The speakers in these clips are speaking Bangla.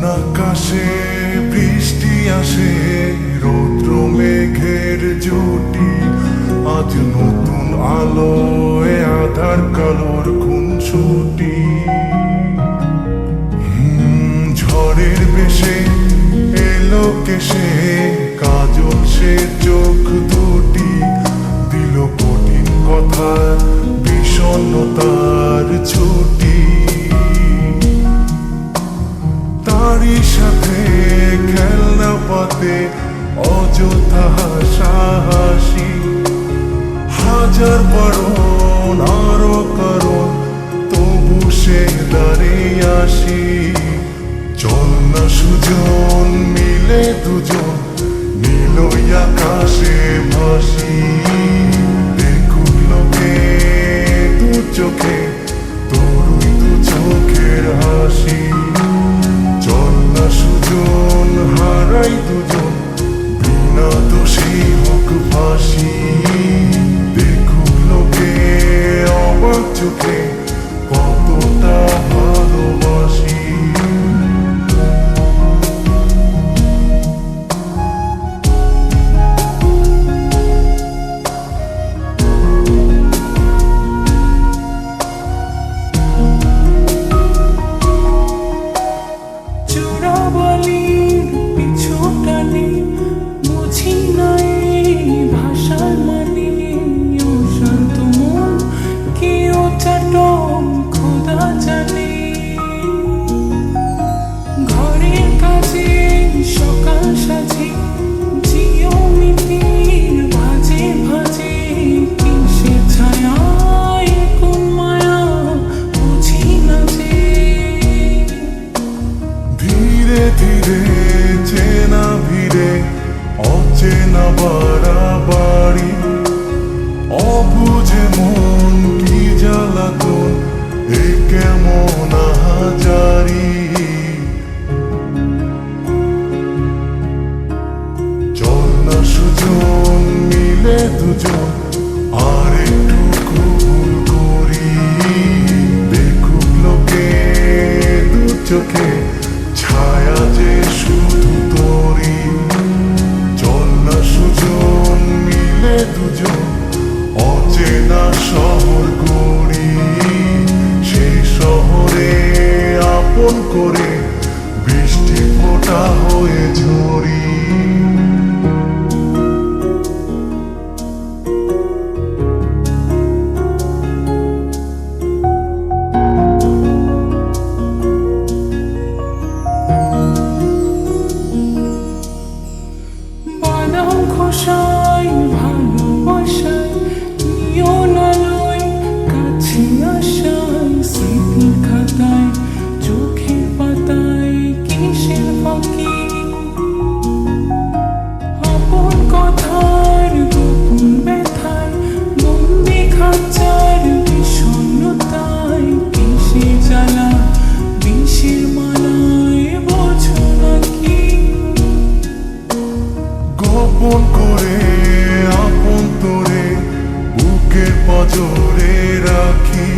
আকাশে বৃষ্টি আসে, রৌদ্র মেঘের জুটি, আজ নতুন আলোয় আধার কালোর খুনসুটি। ঝড়ের বেশে এলো কেশে, কাজল সে চোখ দুটি, দিল কঠিন কথা বিষণ্ণতার ছুটি। তারই সাথে খেলনা পাতে অযথা হাসাহাসি, হাজার বারণ আরো কারণ তবু সে দাঁড়িয়ে আসি। চল না সুজন মিলে দুজন, নীলই আকাশে ভাসি, দেখুক লোকে দু চোখে তোরই দু চোখের হাসি। চল না সুজন হারাই দুজন, বিনা দোষী হোক ফাঁসি, দেখুক লোকে অবাক চোখে কতটা ভালোবাসি। চেনা ভিড়ে অচেনা বাড়াবাড়ি, অবুঝে মন কি জ্বালাতন এ কেমন আহাজারি। চল না সুজন মিলে দুজন আর একটু ভুল করি, দেখুক লোকে দু চোখে ছায়া যে শুধু তোরি। চল না সুজন মিলে দুজন অচেনা শহর গড়ি, সেই শহরে আপন করে বৃষ্টি ফোঁটা হয়ে ঝরি। খোসাই ভালোবাসায় নিয়ন আলোয় কাছে আসায়, স্মৃতির খাতায় চোখের পাতায় কিসের ফাঁকি, আপন কথার গোপন ব্যথায় বন্দি খাঁচার বিষণ্ণতায়, কিসের জ্বালা বিষের মালায় বোঝো নাকি। গোপন করে আপন তোরে বুকের পাঁজরে রাখি,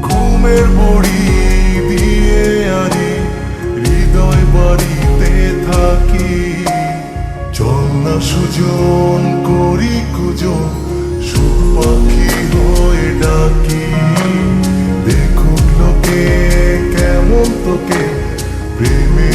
ঘুমের বড়ি দিয়ে আনি হৃদয় বাড়িতে থাকি। চল না সুজন করি কুজন, সুখ পাখি হয়ে ডাকি, দেখুক লোকে কেমন তোকে প্রেমে